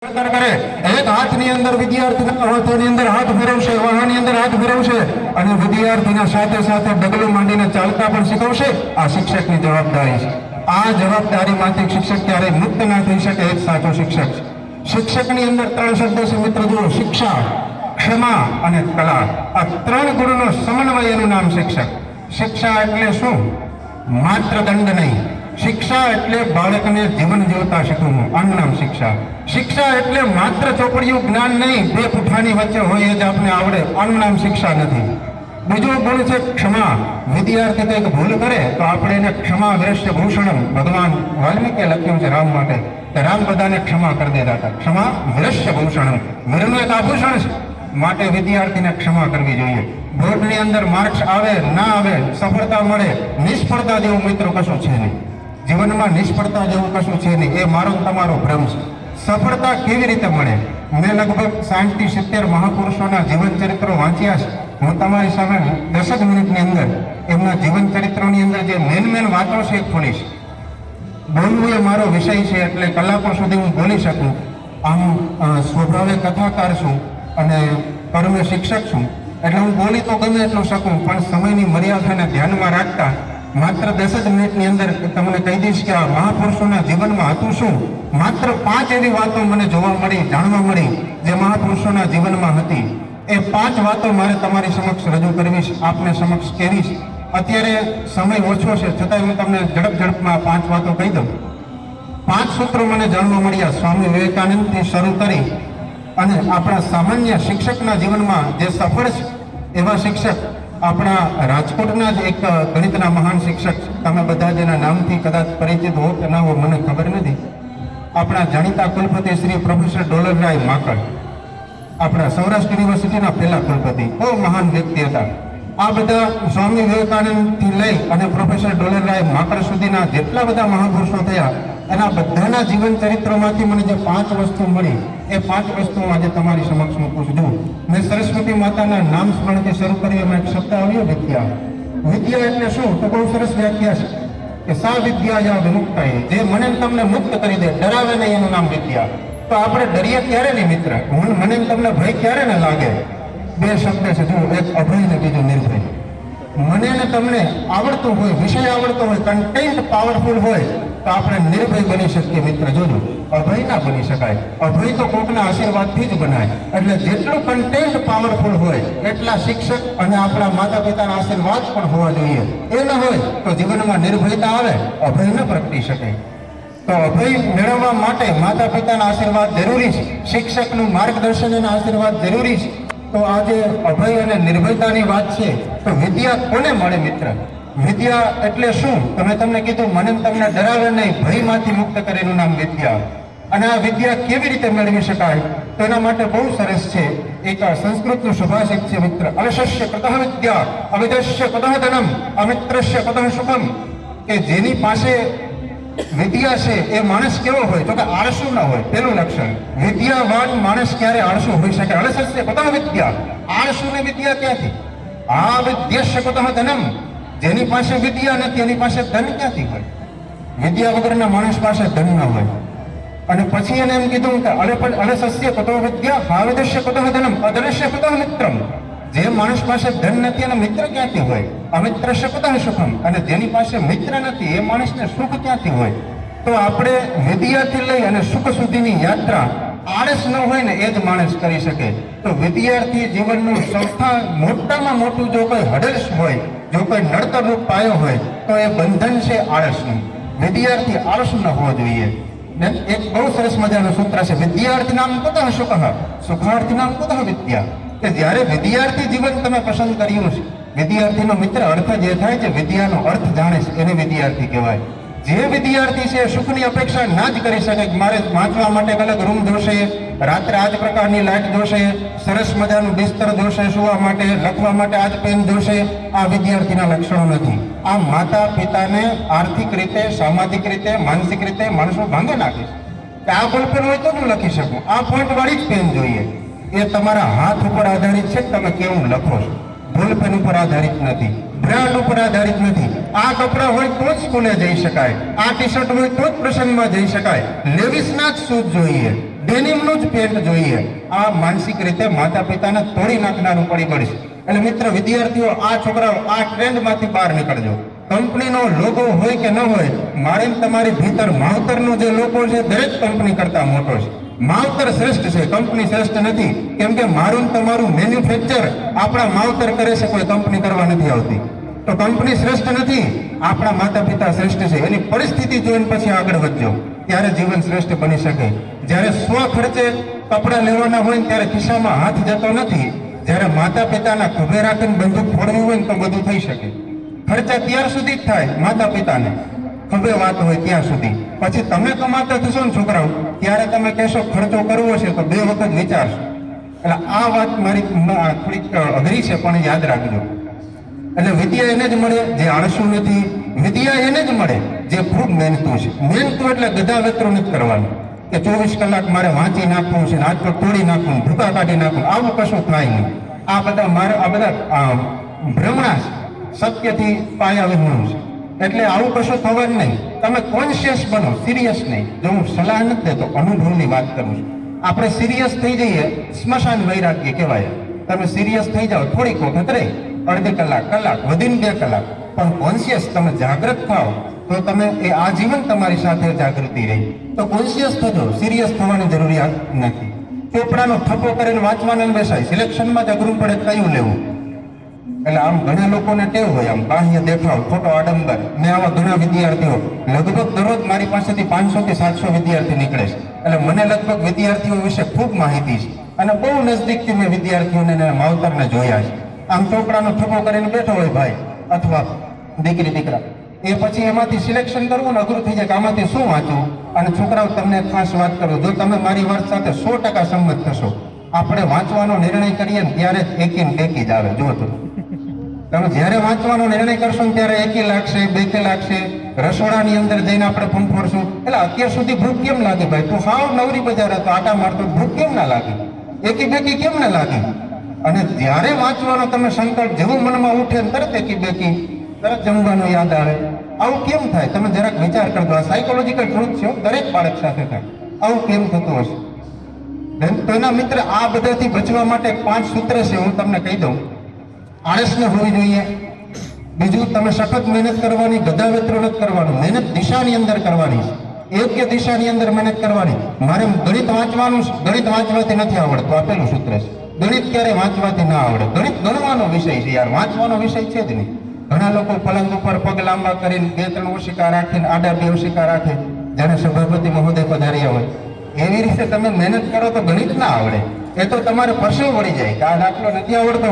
કરે એક હાથની અંદર વિદ્યાર્થીના હાથોની અંદર હાથ ફેરવશે, વાહની અંદર હાથ ફેરવશે અને વિદ્યાર્થીના સાથે સાથે ડગલું માંડીને ચાલતા પણ શીખવશે. આ શિક્ષકની જવાબદારી છે. આ જવાબદારીમાંથી શિક્ષક ક્યારેય મુક્ત ના થઈ શકે. એક સાચો શિક્ષક. શિક્ષકની અંદર ત્રણ શબ્દો છે મિત્રો. જુઓ, શિક્ષા, ક્ષમા અને કલા. આ ત્રણ ગુણનો સમન્વય, એનું નામ શિક્ષક. શિક્ષા એટલે શું? માત્ર દંડ નહીં. શિક્ષા એટલે બાળકને જીવન જીવતા શીખવવું, આનું નામ શિક્ષા. શિક્ષા એટલે માત્ર ચોપડીયું જ્ઞાન નહીં, બે પુઠાની વચ્ચે હોય એ જ આપણે આવડે, આનું નામ શિક્ષા નથી. બીજું ગુણ છે ક્ષમા. વિદ્યાર્થી કંઈક ભૂલ કરે તો આપણે એને ક્ષમા વિરસ્ય ભૂષણમ, ભગવાન વાલ્મીકે લખ્યું છે રામ માટે, કે રામ બધાને ક્ષમા કરી દેતા હતા. ક્ષમા વિરસ્ય ભૂષણમ, વીરનું એક આભૂષણ છે. માટે વિદ્યાર્થીને ક્ષમા કરવી જોઈએ. બોર્ડની અંદર માર્ક્સ આવે ના આવે, સફળતા મળે, નિષ્ફળતા જેવું મિત્રો કશું છે નહીં. જીવનમાં નિષ્ફળતા જેવું કશું છે નહીં. એ મારો તમારો ભ્રમ છે. સફળતા કેવી રીતે મળે? મેં લગભગ 60 થી 70 મહાપુરુષોના જીવન ચરિત્રો વાંચ્યા છે. હું તમારી સામે 10 મિનિટની અંદર એમના જીવન ચરિત્રોની અંદર જે મેન વાતો છે એ ખોલીશ. બોલવું એ મારો વિષય છે, એટલે કલાકો સુધી હું બોલી શકું. આમ સ્વભાવે કથાકાર છું અને કર્મે શિક્ષક છું, એટલે હું બોલી તો ગમે એટલું શકું, પણ સમયની મર્યાદાને ધ્યાનમાં રાખતા માત્ર 10 જ મિનિટની અંદર તમને કહી દઈશ કે આ મહાપુરુષોના જીવનમાં હતું શું. માત્ર 5 એવી વાતો મને જોવા મળી, જાણવા મળી, જે મહાપુરુષોના જીવનમાં હતી. એ 5 વાતો મારે તમારી સમક્ષ રજૂ કરવીશ, આપને સમક્ષ કહેવીશ. અત્યારે સમય ઓછો છે, છતાંય હું તમને ઝડપમાં 5 વાતો કહી દઉં. 5 સૂત્રો મને જાણવા મળ્યા સ્વામી વિવેકાનંદથી શરૂ કરી અને આપણા સામાન્ય શિક્ષકના જીવનમાં જે સફળ છે એવા શિક્ષક આપણા રાજકોટના જ એક ગણિતના મહાન શિક્ષક, તમે બધા જેના નામથી કદાચ પરિચિત હો કે ના હો મને ખબર નથી. આપણા જાણીતા કુલપતિ શ્રી પ્રોફેસર ડોલરરાય માકડ, આપણા સૌરાષ્ટ્ર યુનિવર્સિટીના પહેલા કુલપતિ, બહુ મહાન વ્યક્તિ હતા. આ બધા સ્વામી વિવેકાનંદથી લઈ અને પ્રોફેસર ડોલરરાય માકડ સુધીના જેટલા બધા મહાપુરુષો થયા, એના બધાના જીવન ચરિત્રમાંથી મને જે 5 વસ્તુ મળી, એ 5 વસ્તુ આજે તમારી સમક્ષ મૂકું છું. મેં સરસ્વતી માતાના નામ સ્મરણથી શરૂ કરી, એમાં એક શબ્દ આવ્યો વિદ્યા. વિદ્યા એટલે શું? તો બહુ સરસ વ્યાખ્યા છે કે સા વિદ્યા યા વિમુક્તાય, જે મને તમને મુક્ત કરી દે, ડરાવે નહીં, એનું નામ વિદ્યા. તો આપણે ડરીએ ક્યારે નહીં મિત્ર? મને તમને ભય ક્યારે ન લાગે? 2 શબ્દ છે, જુઓ, એક અભય ને બીજું નિર્ભય. મને ને તમને આવડતું હોય, વિષય આવડતો હોય, કન્ટેન્ટ પાવરફુલ હોય તો આપણે નિર્ભય બની શકીએ મિત્ર. જોજો, અભય ના બની શકાય. અભય તો કોકના આશીર્વાદથી જ બનાય. એટલે જેટલું કન્ટેન્ટ પાવરફુલ હોય એટલા શિક્ષક અને આપણા માતા પિતાના આશીર્વાદ પણ હોવા જોઈએ. એ ન હોય તો જીવનમાં નિર્ભયતા આવે, અભય ન પ્રગટી શકે. તો અભય મેળવવા માટે માતા પિતાના આશીર્વાદ જરૂરી છે, શિક્ષકનું માર્ગદર્શન અને આશીર્વાદ જરૂરી છે. તો આજે અભય અને નિર્ભયતાની વાત છે, તો વિદ્યા કોને મળે મિત્ર? વિદ્યા એટલે શું? તો મેં તમને કીધું, મને તમને ડરાવે નહીં, ભયમાંથી મુક્ત કરે, એનું નામ વિદ્યા. અને આ વિદ્યા કેવી રીતે મેળવી શકાય? તો એના માટે બહુ સરસ છે, એક સંસ્કૃતનું સુભાષિત છે મિત્ર. અલશસ્ય કતઃ વિદ્યા, અવિદસ્ય કતઃ ધનમ, અમિત્રસ્ય કતઃ સુખમ. કે જેની પાસે વિદ્યા છે એ માણસ કેવો હોય? તો કે આળસુ ના હોય. પેલું લક્ષણ. વિદ્યાવાન માણસ ક્યારે આળસુ હોઈ શકે? અલસસ્ય કતઃ વિદ્યા, આળસુ ને વિદ્યા ક્યાંથી? આ વિદ્યસ્ય કતઃ ધનમ, જેની પાસે વિદ્યા નથી એની પાસે ધન ક્યાંથી હોય? વિદ્યા વગરના માણસ પાસે ધન ન હોય. અને પછી એને એમ કીધું કે અલસસ્ય કતો વિદ્યા, હાવિદસ્ય કતઃ ધનમ, અધનસ્ય કતઃ મિત્રમ. જે માણસ પાસે ધન નથી એને મિત્ર ક્યાંથી હોય? અમિત્રસ્ય કતઃ સુખમ. અને જેની પાસે મિત્ર નથી એ માણસને સુખ ક્યાંથી હોય? તો આપણે વિદ્યાથી લઈ અને સુખ સુધીની યાત્રા આળસ ન હોય ને એ જ માણસ કરી શકે. તો વિદ્યાર્થી જીવનનું સૌથી મોટામાં મોટું જો કોઈ હડલ્સ હોય, જો કોઈ નડતરરૂપ પાયો હોય તો એ બંધન છે આળસનું. વિદ્યાર્થી આળસુ ન હોવો જોઈએ. એક બહુ સરસ મજાનું સૂત્ર છે, વિદ્યાર્થી નામ કતઃ સુખઃ, સુખાર્થી નામ કતઃ વિદ્યા. કે જ્યારે વિદ્યાર્થી જીવન તમે પસંદ કર્યું છે, વિદ્યાર્થીનો મિત્ર અર્થ જે થાય છે, વિદ્યાનો અર્થ જાણે છે, એને વિદ્યાર્થી કહેવાય. જે વિદ્યાર્થી છે સુખની અપેક્ષા ના જ કરી શકે, મારે વાંચવા માટે અલગ રૂમ જોશે, રાત્રે આ જ પ્રકારની લાઇટ જોશે, સરસ મજાનું બિસ્તર જોશે સુવા માટે, લખવા માટે આ જ પેન જોશે, આ વિદ્યાર્થીના લક્ષણો નથી. આ માતા પિતાને આર્થિક રીતે, સામાજિક રીતે, માનસિક રીતે માણસો ભાંગે નાખે છે કે આ બોલપેન હોય તો હું લખી શકું, આ પોઈન્ટ વાળી જ પેન જોઈએ. એ તમારા હાથ ઉપર આધારિત છે, તમે કેવું લખો છો. બોલપેન ઉપર આધારિત નથી, બ્રાન્ડ ઉપર આધારિત નથી. આ કપડા હોય તો જ સ્કૂલે જઈ શકાય, આ ટી શર્ટ હોય તો જ પ્રસંગમાં જઈ શકાય, લેવિસના જ શૂઝ જોઈએ, ડેનિમનું જ પેન્ટ જોઈએ. આ માનસિક રીતે માતા પિતાને તોડી નાખનારું પરિબળ છે. એટલે મિત્ર વિદ્યાર્થીઓ, આ છોકરાઓ આ ટ્રેન્ડમાંથી બહાર નીકળજો. કંપનીનો લોગો હોય કે ન હોય, મારે તમારી ભીતર માવતરનો જે લોગો છે દરેક કંપની કરતા મોટો છે. માવતર શ્રેષ્ઠ છે, કંપની શ્રેષ્ઠ નથી. કેમ કે મારું ને તમારું મેન્યુફેક્ચર આપણા માવતર કરે છે, કોઈ કંપની કરવા નથી આવતી. તો કંપની શ્રેષ્ઠ નથી, આપણા માતા પિતા શ્રેષ્ઠ છે. એની પરિસ્થિતિ જોઈને પછી આગળ વધજો, ત્યારે જીવન શ્રેષ્ઠ બની શકે. જ્યારે સ્વ ખર્ચે કપડાં લેવાના હોય ત્યારે ખિસ્સામાં હાથ જતો નથી. જ્યારે માતા પિતાના ખભે રાખીને બંદૂક ફોડવી હોય ને તો બધું થઈ શકે. ખર્ચા ત્યાર સુધી જ થાય, માતા પિતાને ખભે વાત હોય ત્યાં સુધી. પછી તમે કમાતા થશો ને છોકરાઓ, ત્યારે તમે કહેશો ખર્ચો કરવો છે તો 2 વખત વિચારશો. એટલે આ વાત મારી થોડીક અઘરી છે, પણ યાદ રાખજો. એટલે વિદ્યા એને જ મળે જે આળસુ નથી. વિદ્યા એને જ મળે જે ખૂબ મહેનતું છે. મહેનતું એટલે ગધા વેતરું નથી કરવાનું કે 24 કલાક મારે વાંચી નાખવું છે, આજ પર તોડી નાખવું, ભૂકા કાઢી નાખવું, આવું કશું થાય નહીં. આ બધા ભ્રમણા છે, સત્યથી પાયા વિહોણું છે. એટલે આવું કશું થવાનું નહીં. તમે કોન્શિયસ બનો, સિરિયસ નહીં. જો હું સલાહ નથી દેતો, અનુભવની વાત કરું છું. આપણે સિરિયસ થઈ જઈએ, સ્મશાન વૈરાગ્ય કહેવાય. તમે સિરિયસ થઈ જાઓ થોડીક વખત રહી, અડધી કલાક, વધીને 2 કલાક, પણ કોન્શિયસ તમે જાગૃત થાઓ તો તમે એ આજીવન તમારી સાથે જાગૃતિ રહી. તો કોન્શિયસ થજો, સિરિયસ થવાની જરૂરિયાત નથી. ચોપડાનો થપ્પો કરીને વાંચવાના બેસાય, સિલેક્શનમાં જ અઘરું પડે કયું લેવું. એટલે આમ ઘણા લોકોને ટેવ હોય આમ બાહ્ય દેખાવ, ખોટો આડંબર. મેં આવા ઘણા વિદ્યાર્થીઓ, લગભગ દરરોજ મારી પાસેથી 500 થી 700 વિદ્યાર્થી નીકળે છે. એટલે મને લગભગ વિદ્યાર્થીઓ વિશે ખૂબ માહિતી છે અને બહુ નજદીકથી મેં વિદ્યાર્થીઓને માવતરને જોયા છે. આમ ચોપડાનો થપ્પો કરીને બેઠો હોય ભાઈ અથવા દીકરી દીકરા, એ પછી એમાંથી સિલેક્શન કરવું ને અઘરું થઈ જાય કે આમાંથી શું વાંચવું. અને છોકરાઓ, તમને ખાસ વાત કરું, જો તમે મારી વાત સાથે 100% સંમત થશો, આપણે વાંચવાનો નિર્ણય કરીએ ને ત્યારે જ એકી ને બેકી જ આવે. જો તમે જ્યારે વાંચવાનો નિર્ણય કરશો ને ત્યારે એકી લાગશે, બેકી લાગશે. રસોડાની અંદર જઈને આપણે ફૂંફોડશું. એટલે અત્યાર સુધી ભૂખ કેમ લાગે ભાઈ? તું હાવ નવરી બજાર હતો, આટા મારતો, ભૂખ કેમ ના લાગી? એકી બેકી કેમ ના લાગી? અને જ્યારે વાંચવાનો તમે સંકલ્પ જેવું મનમાં ઉઠે ને તરત એકી બેકી, તરત જમવાનું યાદ આવે. આવું કેમ થાય? તમે જરાક વિચાર કરજો. આ સાયકોલોજીકલ ટ્રુથ છે, દરેક બાળક સાથે થાય. આવું કેમ થતું હશે? તો એના મિત્ર, આ બધાથી બચવા માટે 5 સૂત્ર છે, હું તમને કહી દઉં. આળસ ન હોવી જોઈએ. બીજું, તમે સખત મહેનત કરવાની, ગધા વેતરો નથી કરવાનું. મહેનત દિશાની અંદર કરવાની છે, યોગ્ય દિશાની અંદર મહેનત કરવાની. મારે ગણિત વાંચવાનું, ગણિત વાંચવાથી નથી આવડતું, આ પેલું સૂત્ર છે. ગણિત ક્યારે વાંચવાથી ના આવડે. ગણિત ગણવાનો વિષય છે યાર, વાંચવાનો વિષય છે જ નહીં. ઘણા લોકો પલંગ ઉપર પગ લાંબા કરીને 2-3 ઓશિકા રાખીને આડા 2 ઓશિકા રાખે, જાણે સભાપતિ મહોદય પધાર્યા હોય. એવી રીતે તમે મહેનત કરો તો ગણિત ના આવડે. એ તો તમારે પરસેવો વળી જાય કે આ દાખલો નથી આવડતો,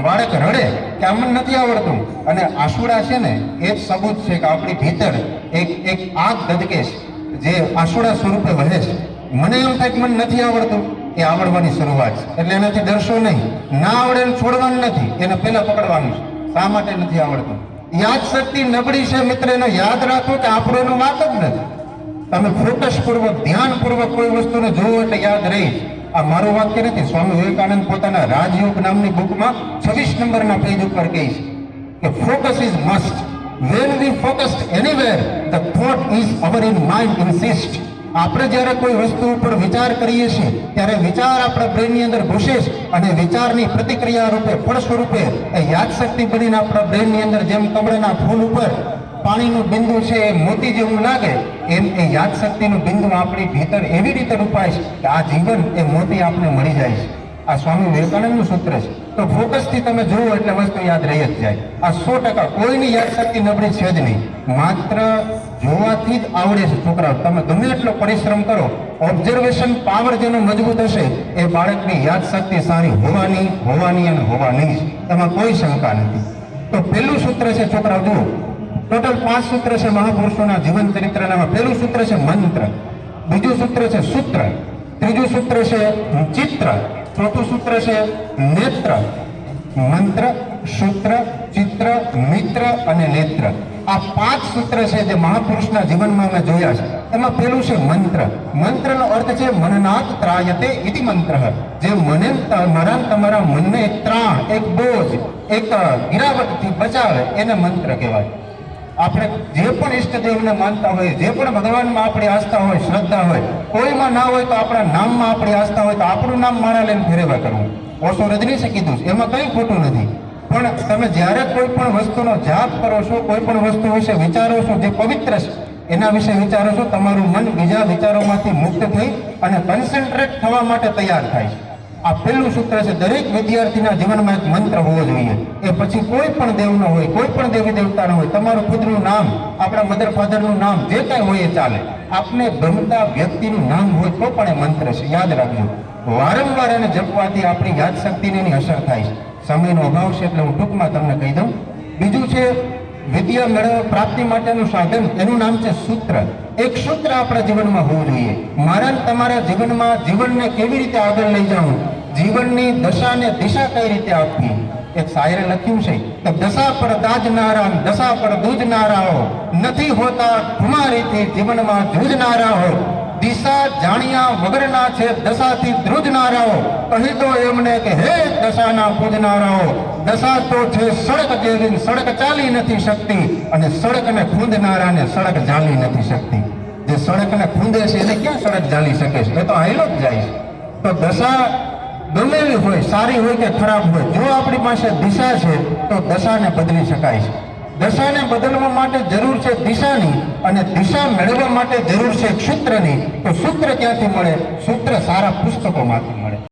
બાળક રડે કે આમ નથી આવડતું. અને આસુડા છે ને, એ જ સબૂત છે કે આપણી ભીતર એક આગ ધધકે છે, જે આસુડા સ્વરૂપે વહે છે. મને એમ થાય કે મને નથી આવડતું, એ આવડવાની શરૂઆત છે. એટલે એનાથી ડરશો નહીં. ના આવડે એને છોડવાનું નથી, એને પહેલા પકડવાનું છે. શા માટે નથી આવડતું? યાદ શક્તિ નબળી છે મિત્ર. એનો યાદ રાખો કે આપણો એનો વાત જ નથી. તમે ફોકસ પૂર્વક, ધ્યાનપૂર્વક કોઈ વસ્તુને જોવો એટલે યાદ રહી. આ મારું વાક્ય નથી, સ્વામી વિવેકાનંદ પોતાના રાજયોગ નામની બુકમાં 26 નંબરના પેજ ઉપર કહે છે કે focus is must. When we focused anywhere, the thought is our in mind insist. આપણે જ્યારે કોઈ વસ્તુ ઉપર વિચાર કરીએ છીએ ત્યારે વિચાર આપણા બ્રેનની અંદર ઘૂસે છે અને વિચારની પ્રતિક્રિયા રૂપે, ફળ સ્વરૂપે એ યાદશક્તિ બનીને આપણા બ્રેનની અંદર, જેમ કમળના ફૂલ ઉપર પાણીનું બિંદુ છે એ મોતી જેવું લાગે, એમ એ યાદશક્તિનું બિંદુ આપણી ભીતર એવી રીતે રૂપાય છે કે આ જીવન એ મોતી આપણે મળી જાય છે. આ સ્વામી વિવેકાનંદનું સૂત્ર છે. તો ફોકસથી તમે જુઓ એટલે વસ્તુ યાદ રહી જ જાય. આ 100% કોઈની યાદશક્તિ નબળી છે જ નહીં. માત્ર જોવાથી જ આવડે છે છોકરાઓ. તમે ગમે એટલો પરિશ્રમ કરો, ઓબ્ઝર્વેશન પાવર જેનો મજબૂત હશે એ બાળકની યાદશક્તિ સારી હોવાની અને હોવાની જ, એમાં કોઈ શંકા નથી. તો પહેલું સૂત્ર છે છોકરાઓ, જુઓ, ટોટલ 5 સૂત્ર છે મહાપુરુષોના જીવન ચરિત્રના. પહેલું સૂત્ર છે મંત્ર, બીજું સૂત્ર છે સૂત્ર, ત્રીજું સૂત્ર છે ચિત્ર, ચોથું સૂત્ર છે નેત્ર. મંત્ર, સૂત્ર, ચિત્ર, મિત્ર અને નેત્ર. આ 5 સૂત્ર છે જે મહાપુરુષના જીવનમાં અમે જોયા છે. એમાં પેલું છે મંત્ર. મંત્રનો અર્થ છે મનનાથ ત્રાયતે ઇતિ મંત્ર. જે મને તમારા મનને એક ત્રાણ, એક બોજ, એક ગિરાવટથી બચાવે એને મંત્ર કહેવાય. આપણે જે પણ ઈષ્ટદેવને માનતા હોય, જે પણ ભગવાનમાં આપણી આસ્થા હોય, શ્રદ્ધા હોય, કોઈમાં ના હોય તો આપણા નામમાં આપણી આસ્થા હોય તો આપણું નામ માળા લઈને ફેરવા કરવું. ઓશો રજનીશે કીધું છે, એમાં કંઈ ખોટું નથી. પણ તમે જ્યારે કોઈ પણ વસ્તુનો જાપ કરો છો, કોઈ પણ વસ્તુ વિશે વિચારો છો જે પવિત્ર છે, એના વિશે વિચારો છો, તમારું મન બીજા વિચારોમાંથી મુક્ત થઈ અને કન્સન્ટ્રેટ થવા માટે તૈયાર થાય છે. આ પહેલું સૂત્ર છે. દરેક વિદ્યાર્થીના જીવનમાં એક મંત્ર હોવો જોઈએ. એ પછી કોઈ પણ દેવનો હોય, કોઈ પણ દેવી દેવતાનો હોય, તમારું ખુદનું નામ, આપણા મધર ફાધરનું નામ, જે કાંઈ હોય એ ચાલે. આપને ગમતા વ્યક્તિનું નામ હોય તો પણ એ મંત્ર છે, યાદ રાખજો. વારંવાર એને જપવાથી આપણી યાદશક્તિને એની અસર થાય છે. સમયનો અભાવ છે એટલે હું ટૂંકમાં તમને કહી દઉં. બીજું છે વિદ્યા મેળવવા પ્રાપ્તિ માટેનું સાધન, એનું નામ છે સૂત્ર. એક સૂત્ર આપણા જીવનમાં હોવું જોઈએ. મારા તમારા જીવનમાં જીવનને કેવી રીતે આગળ લઈ જવું, જીવનની દશાને દિશા કઈ રીતે આપવી. એક શાયરે લખ્યું છે કે દશા પર દાજનારા, દશા પર દૂજનારાઓ નથી હોતા કુમારીથી જીવનમાં જૂજનારાઓ. દિશા જાણ્યા વગરના છે દશાથી ધ્રુજનારાઓ. કહી દો એમને કે હે દશાના પૂજનારાઓ, દશા તો છે સડક જેવી, સડક ચાલી નથી શકતી, અને સડકને ખૂંદનારાને સડક ચાલી નથી શકતી. જે સડકને ખૂંદે છે એને ક્યાં સડક ચાલી શકે છે? એ તો હાઈલો જ જાય છે. તો દશા ગમેલી હોય, સારી હોય કે ખરાબ હોય, જો આપણી પાસે દિશા છે તો દશાને બદલી શકાય છે. દશાને બદલવા માટે જરૂર છે દિશાની, અને દિશા મેળવવા માટે જરૂર છે સૂત્રની. તો સૂત્ર ક્યાંથી મળે? સૂત્ર સારા પુસ્તકોમાંથી મળે.